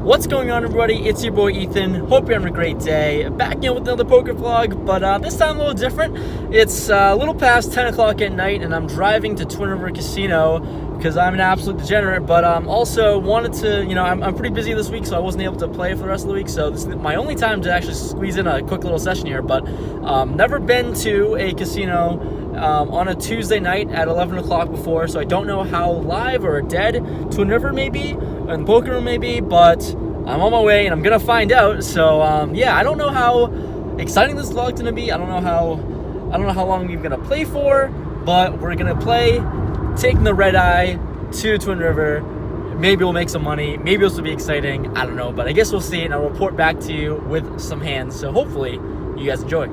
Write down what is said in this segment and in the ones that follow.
What's going on, everybody? It's your boy Ethan. Hope you're having a great day. Back in with another poker vlog, but this time a little different. It's a little past 10 o'clock at night, and I'm driving to Twin River Casino because I'm an absolute degenerate, but also wanted to, I'm pretty busy this week, so I wasn't able to play for the rest of the week, so this is my only time to actually squeeze in a quick little session here, but never been to a casino on a Tuesday night at 11 o'clock before, so I don't know how live or dead Twin River may be, and Poker Room may be, but I'm on my way and I'm gonna find out. So yeah, I don't know how exciting this vlog's gonna be. I don't know how long we're gonna play for, but we're gonna play, taking the red eye to Twin River. Maybe we'll make some money. Maybe this will be exciting. I don't know, but I guess we'll see, and I'll report back to you with some hands. So hopefully you guys enjoy.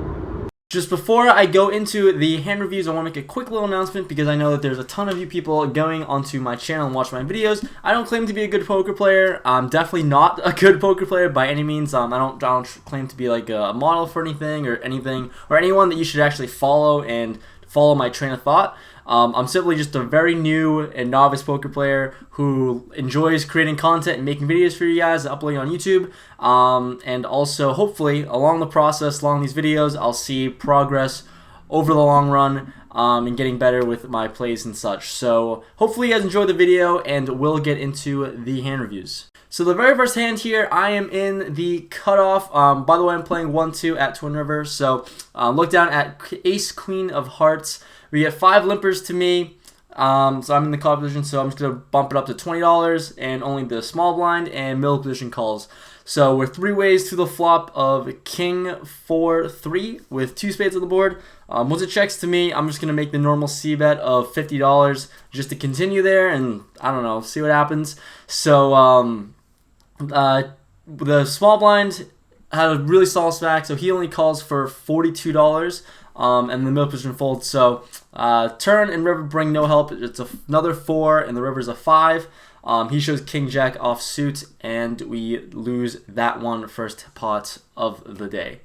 Just before I go into the hand reviews, I want to make a quick little announcement because I know that there's a ton of you people going onto my channel and watch my videos. I don't claim to be a good poker player. I'm definitely not a good poker player by any means. I don't claim to be like a model for anything or anyone that you should actually follow and follow my train of thought. I'm simply just a very new and novice poker player who enjoys creating content and making videos for you guys and uploading on YouTube. And also, hopefully, along the process, along these videos, I'll see progress over the long run and getting better with my plays and such. So hopefully you guys enjoyed the video, and we'll get into the hand reviews. So the very first hand here, I am in the cutoff. By the way, I'm playing 1-2 at Twin River. So look down at Ace Queen of Hearts. We get 5 limpers to me. So I'm in the call position, so I'm just going to bump it up to $20 and only the small blind and middle position calls. So we're 3 ways to the flop of King 4-3 with 2 spades on the board. Once it checks to me, I'm just going to make the normal C bet of $50 just to continue there and, I don't know, see what happens. So the small blind had a really solid stack, so he only calls for $42. And the middle position folds. So turn and river bring no help. It's another 4, and the river's a 5. He shows King Jack off suit, and we lose that one first pot of the day.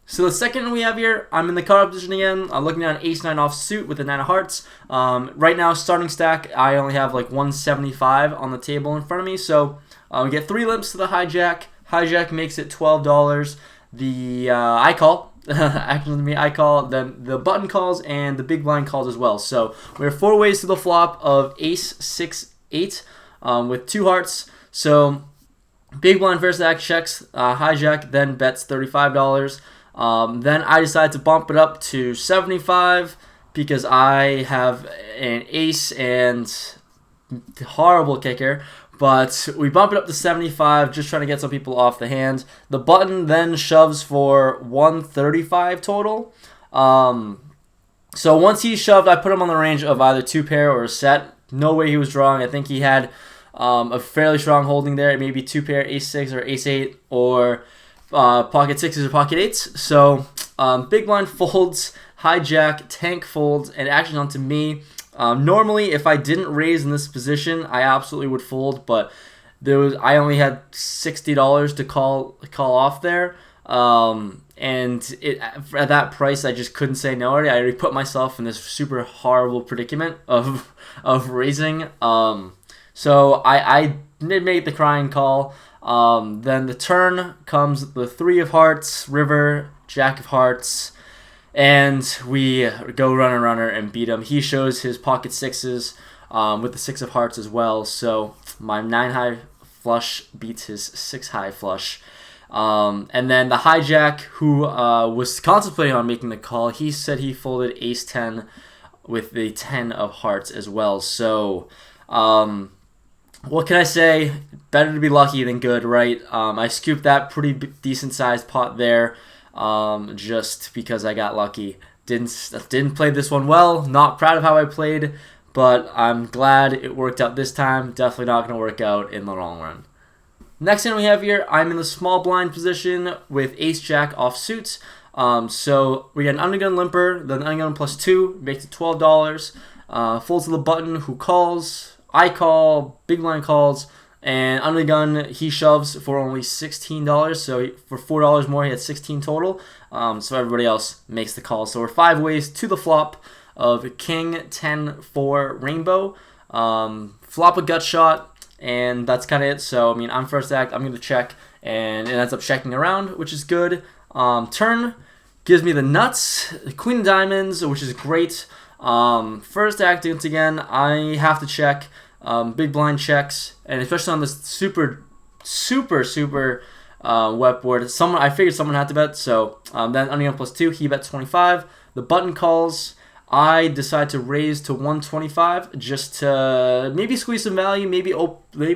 So the second one we have here, I'm in the cutoff position again. I'm looking at an Ace 9 off suit with a 9 of hearts. Right now, starting stack, I only have like 175 on the table in front of me. So we get 3 limps to the hijack. Hijack makes it $12. The I call. Actually, me, I call, then the button calls, and the big blind calls as well. So we have 4 ways to the flop of Ace 6-8 with 2 hearts. So big blind first act checks, hijack, then bets $35. Then I decide to bump it up to $75 because I have an ace and horrible kicker. But we bump it up to $75, just trying to get some people off the hand. The button then shoves for $135 total. So once he shoved, I put him on the range of either 2 pair or a set. No way he was drawing. I think he had a fairly strong holding there. Maybe 2 pair, Ace 6 or Ace 8, or pocket 6s or pocket 8s. So big blind folds, hijack, tank folds, and action onto me. Normally, if I didn't raise in this position, I absolutely would fold, but I only had $60 to call off there, and at that price, I just couldn't say no. I already put myself in this super horrible predicament of raising. So I did make the crying call. Then the turn comes the 3 of hearts, river, jack of hearts. And we go runner and beat him. He shows his pocket 6s with the 6 of hearts as well. So my 9 high flush beats his 6 high flush. And then the hijack, who was contemplating on making the call, he said he folded Ace 10 with the 10 of hearts as well. So what can I say? Better to be lucky than good, right? I scooped that pretty decent sized pot there. Just because I got lucky. Didn't play this one well. Not proud of how I played, but I'm glad it worked out this time. Definitely not going to work out in the long run. Next hand we have here, I'm in the small blind position with Ace Jack off suit. So we get an undergun limper, then undergun plus 2 makes it $12. Folds to the button, who calls. I call. Big blind calls. And undergun, he shoves for only $16, so for $4 more, he had 16 total. So everybody else makes the call. So we're 5 ways to the flop of King 10-4 Rainbow. Flop a gut shot, and that's kind of it. So, I mean, I'm first act, I'm going to check, and it ends up checking around, which is good. Turn gives me the nuts, the queen of diamonds, which is great. First act, once again, I have to check. Big blind checks, and especially on this super wet board. I figured someone had to bet, so then onion +2, he bet 25. The button calls. I decide to raise to 125 just to maybe squeeze some value, maybe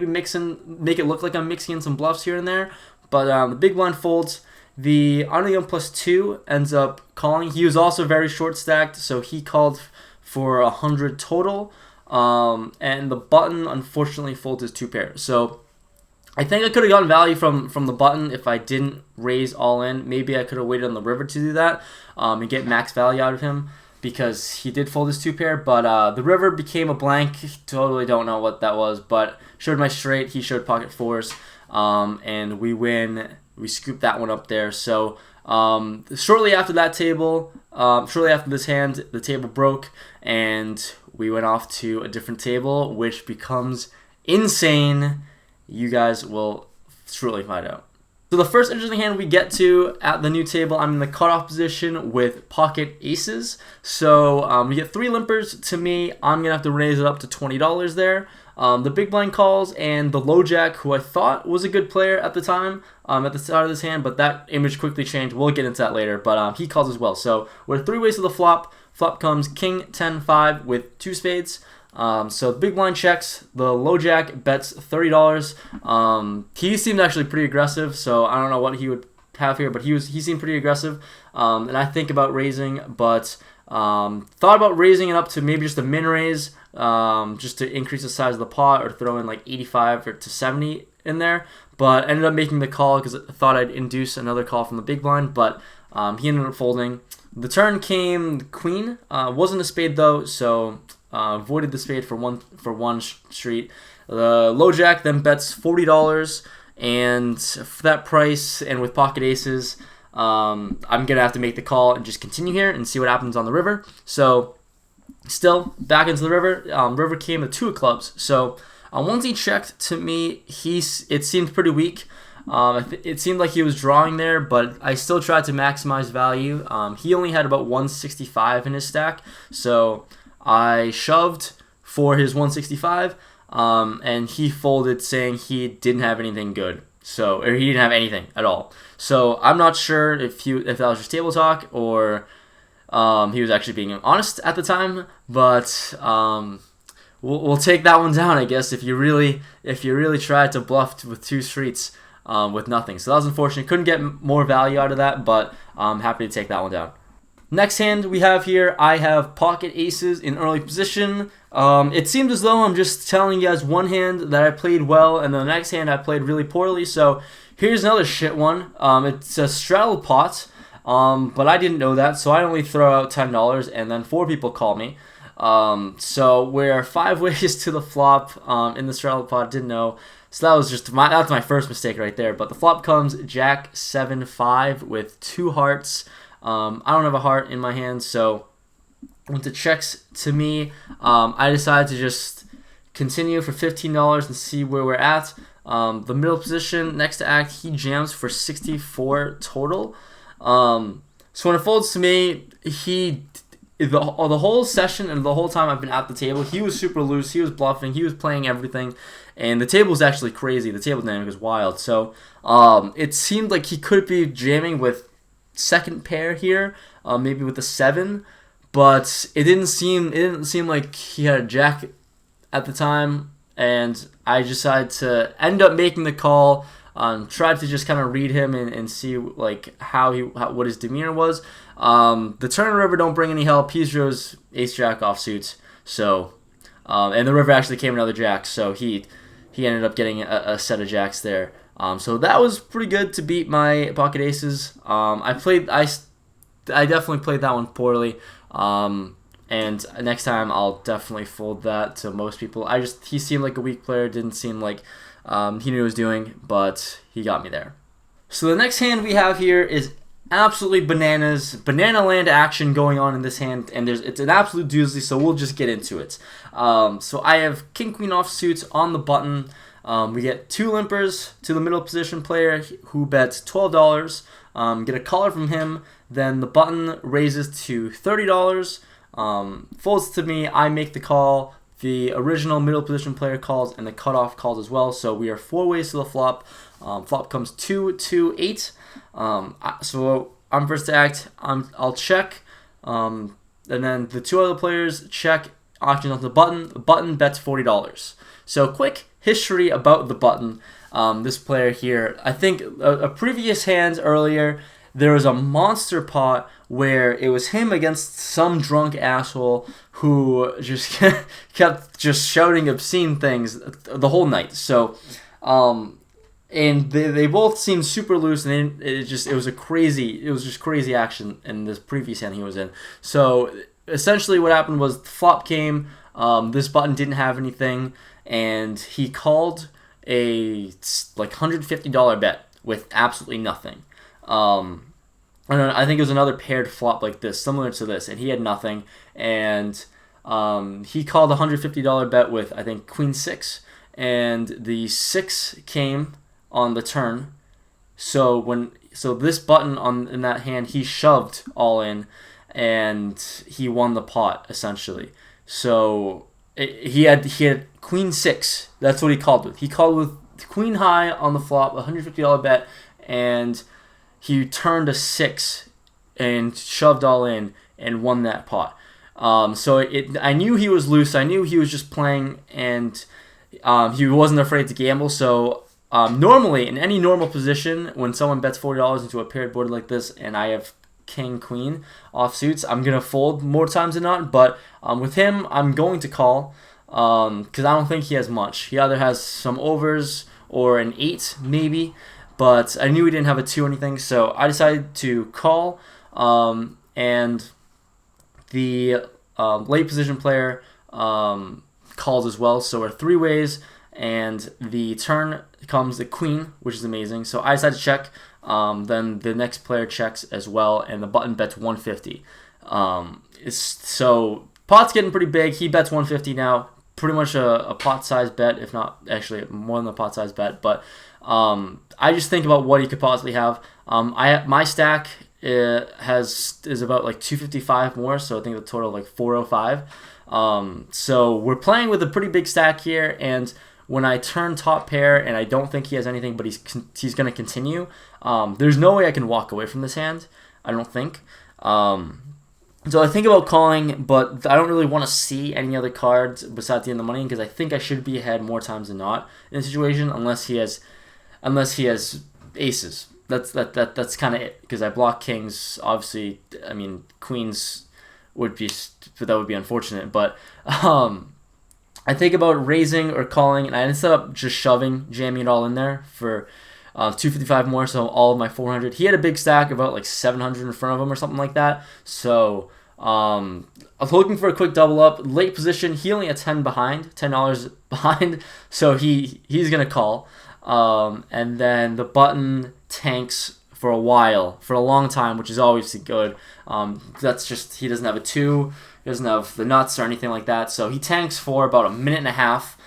make it look like I'm mixing in some bluffs here and there. But the big blind folds. The onion +2 ends up calling. He was also very short stacked, so he called for 100 total. And the button unfortunately folds his 2 pair. So I think I could have gotten value from the button if I didn't raise all in. Maybe I could have waited on the river to do that and get max value out of him, because he did fold his 2 pair. But the river became a blank. Totally don't know what that was, but showed my straight. He showed pocket 4s, and we win. We scooped that one up there. So shortly after that table, shortly after this hand, the table broke, and we went off to a different table, which becomes insane. You guys will shortly find out. So the first interesting hand we get to at the new table, I'm in the cutoff position with pocket aces. So we get 3 limpers to me. I'm going to have to raise it up to $20 there. The big blind calls, and the low jack, who I thought was a good player at the time, at the start of this hand, but that image quickly changed. We'll get into that later, but he calls as well. So we're 3 ways to the flop. Flop comes king, 10, 5 with 2 spades. So the big blind checks. The low jack bets $30. He seemed actually pretty aggressive, so I don't know what he would have here, but he seemed pretty aggressive. And I think about raising, but thought about raising it up to maybe just a min raise, just to increase the size of the pot, or throw in like 85 or to 70 in there. But ended up making the call because I thought I'd induce another call from the big blind, but he ended up folding. The turn came the queen. Wasn't a spade though, so voided the spade for one street. The low jack then bets $40, and for that price and with pocket aces, I'm gonna have to make the call and just continue here and see what happens on the river. So still back into the river. River came with 2 of clubs. So once he checked to me, it seemed pretty weak. It seemed like he was drawing there, but I still tried to maximize value. He only had about 165 in his stack, so I shoved for his 165, and he folded saying he didn't have anything good, or he didn't have anything at all. So I'm not sure if that was just table talk, or he was actually being honest at the time, but we'll take that one down, I guess, if you really tried to bluff with 2 streets with nothing. So that was unfortunate. Couldn't get more value out of that, but I'm happy to take that one down. Next hand we have here, I have pocket aces in early position. It seems as though I'm just telling you guys one hand that I played well, and the next hand I played really poorly. So here's another shit one. It's a straddle pot, but I didn't know that, so I only throw out $10, and then 4 people call me. So we're 5 ways to the flop in the straddle pot. Didn't know. So that was just that's my first mistake right there. But the flop comes jack 7, 5 with 2 hearts. I don't have a heart in my hand, so once it checks to me, I decided to just continue for $15 and see where we're at. The middle position, next to act, he jams for 64 total. So when it folds to me, the whole session and the whole time I've been at the table, he was super loose, he was bluffing, he was playing everything, and the table was actually crazy. The table dynamic was wild. So it seemed like he could be jamming with second pair here, maybe with a 7, but it didn't seem like he had a jack at the time, and I decided to end up making the call. Tried to just kind of read him and see like what his demeanor was. The turn and river don't bring any help. He throws ace jack offsuit, so and the river actually came another jack, so he ended up getting a set of jacks there. So that was pretty good to beat my pocket aces. I definitely played that one poorly. And next time I'll definitely fold that to most people. He seemed like a weak player. Didn't seem like he knew what he was doing, but he got me there. So the next hand we have here is absolutely bananas. Banana land action going on in this hand, and it's an absolute doozy, so we'll just get into it. So I have king queen offsuits on the button. We get 2 limpers to the middle position player who bets $12. Get a caller from him. Then the button raises to $30. Folds to me. I make the call. The original middle position player calls, and the cutoff calls as well. So we are 4 ways to the flop. Flop comes 2, 2, 8. So I'm first to act. I'll check. And then the 2 other players check. Auction on the button. The button bets $40. So quick history about the button. This player here, I think a previous hand earlier, there was a monster pot where it was him against some drunk asshole who just kept just shouting obscene things the whole night. So, and they both seemed super loose, and it was just crazy action in this previous hand he was in. So essentially, what happened was the flop came. This button didn't have anything, and he called a like $150 bet with absolutely nothing. I think it was another paired flop like this, similar to this, and he had nothing. And he called a $150 bet with, I think, Queen 6, and the 6 came on the turn. So this button in that hand, he shoved all in, and he won the pot essentially. So he had Queen 6. That's what he called with. He called with Queen high on the flop, $150 bet, and he turned a 6 and shoved all in and won that pot. I knew he was loose. I knew he was just playing, and he wasn't afraid to gamble. So normally, in any normal position, when someone bets $40 into a paired board like this, and I have King, Queen offsuits, I'm gonna fold more times than not. But with him, I'm going to call because I don't think he has much. He either has some overs or an 8 maybe, but I knew he didn't have a 2 or anything, so I decided to call. And the late position player calls as well. So we're 3 ways, and the turn comes the Queen, which is amazing. So I decided to check. Then the next player checks as well, and the button bets $150. So pot's getting pretty big. He bets $150 now. Pretty much a pot-sized bet, if not actually more than a pot-sized bet. But I just think about what he could possibly have. My stack is about like 255 more, so I think the total like 405. So we're playing with a pretty big stack here, and when I turn top pair and I don't think he has anything, but he's going to continue, there's no way I can walk away from this hand, I don't think. So I think about calling, but I don't really want to see any other cards besides the end of the money, because I think I should be ahead more times than not in a situation, unless he has aces. That's kind of it, because I block kings. Obviously, I mean queens would be unfortunate, but I think about raising or calling, and I ended up just jamming it all in there for 255 more, so all of my 400. He had a big stack, about like 700 in front of him or something like that. So I was looking for a quick double up. Late position, he only had $10 behind, so he's gonna call. And then the button tanks for a long time, which is always good. That's just, he doesn't have a 2, he doesn't have the nuts or anything like that. So he tanks for about a minute and a half,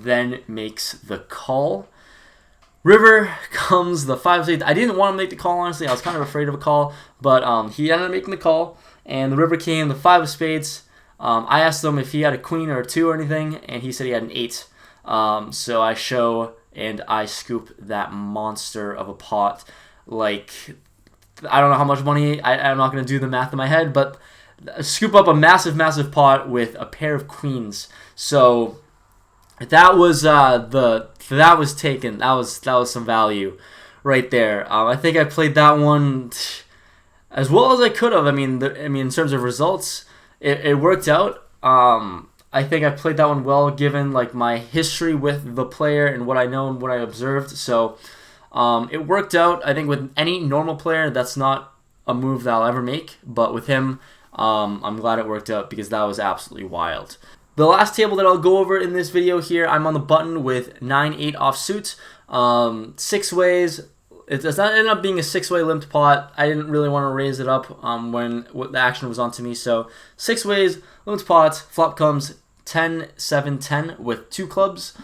then makes the call. River comes the 5-8. I didn't want to make the call, honestly. I was kind of afraid of a call, but he ended up making the call, and the river came the 5 of spades. I asked him if he had a queen or a 2 or anything, and he said he had an 8. So I show, and I scoop that monster of a pot. Like, I don't know how much money, I'm not going to do the math in my head, but scoop up a massive, massive pot with a pair of queens. So that was taken. That was some value right there. I think I played that one as well as I could have. I mean, in terms of results, it worked out. I think I played that one well, given like my history with the player and what I know and what I observed. So it worked out. I think with any normal player, that's not a move that I'll ever make. But with him, I'm glad it worked out, because that was absolutely wild. The last table that I'll go over in this video here, I'm on the button with 9-8 offsuit. 6 ways. It does not end up being a 6-way limped pot. I didn't really want to raise it up when the action was on to me. So 6 ways, limped pot. Flop comes 10, 7, 10 with 2 clubs.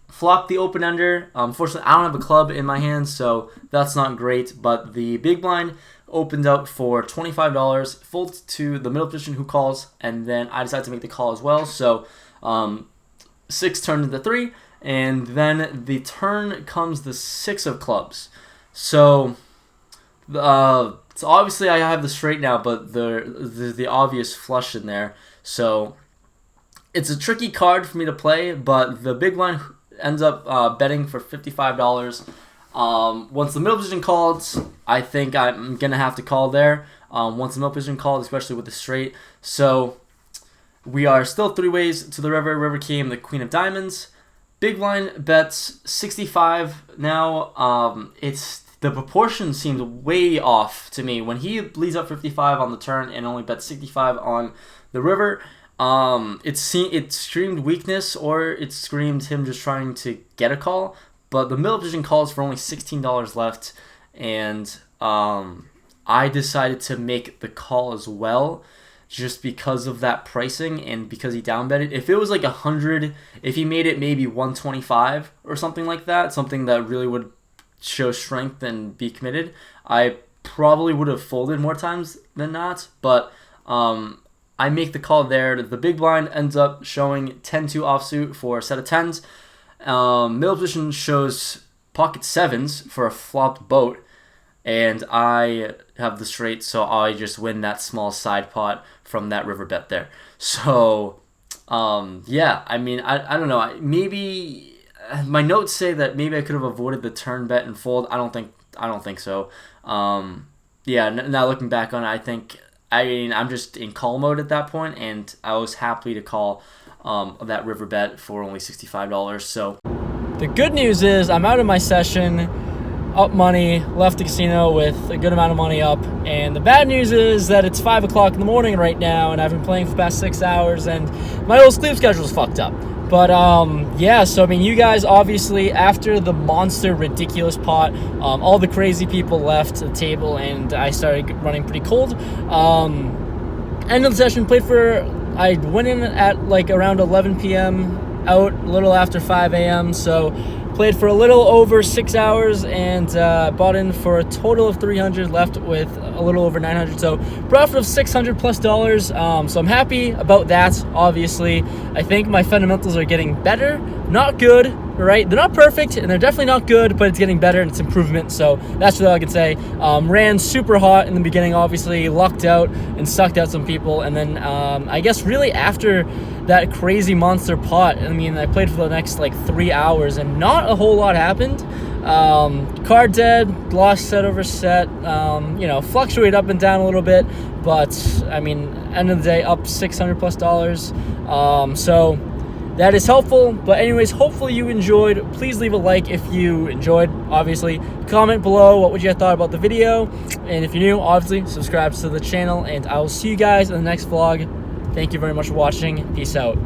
Flopped the open-ender. Unfortunately, I don't have a club in my hand, so that's not great. But the big blind opened up for $25, fold to the middle position who calls, and then I decided to make the call as well. So 6 turned into 3, and then the turn comes the 6 of clubs. So obviously I have the straight now, but the obvious flush in there. So it's a tricky card for me to play, but the big blind ends up betting for $55. Once the middle position calls, I think I'm going to have to call there. Once the middle position called, especially with the straight. So we are still 3 ways to the river. River came the queen of diamonds. Big blind bets 65 now. The proportion seems way off to me. When he leads up 55 on the turn and only bets 65 on the river, it screamed weakness, or it screamed him just trying to get a call. But the middle position calls for only $16 left, and I decided to make the call as well, just because of that pricing and because he downbetted. If it was like 100, if he made it maybe 125 or something like that, something that really would show strength and be committed, I probably would have folded more times than not. But I make the call there. The big blind ends up showing 10-2 offsuit for a set of 10s. Middle position shows pocket 7s for a flopped boat, and I have the straight, so I just win that small side pot from that river bet there. So yeah, I mean, I don't know. Maybe my notes say that maybe I could have avoided the turn bet and fold. I don't think so. Yeah, now looking back on it, I'm just in call mode at that point, and I was happy to call that river bet for only $65. So the good news is I'm out of my session, up money, left the casino with a good amount of money up, and the bad news is that it's 5 o'clock in the morning right now, and I've been playing for the past 6 hours, and my old sleep schedule is fucked up. But yeah, so I mean, you guys obviously, after the monster ridiculous pot, all the crazy people left the table, and I started running pretty cold. End of the session, I went in at like around 11 p.m., out a little after 5 a.m., so played for a little over 6 hours, and bought in for a total of 300, left with a little over 900, so profit of $600+. So I'm happy about that. Obviously, I think my fundamentals are getting better, not good, right? They're not perfect, and they're definitely not good, but it's getting better and it's improvement, so that's what I can say. Ran super hot in the beginning, obviously, lucked out and sucked out some people, and then I guess really after that crazy monster pot, I mean, I played for the next like 3 hours, and not a whole lot happened. Card dead, lost set over set, fluctuate up and down a little bit, but I mean, end of the day, up $600+. So that is helpful. But anyways, hopefully you enjoyed. Please leave a like if you enjoyed, obviously. Comment below what would you have thought about the video, and if you're new, obviously subscribe to the channel, and I will see you guys in the next vlog. Thank you very much for watching. Peace out.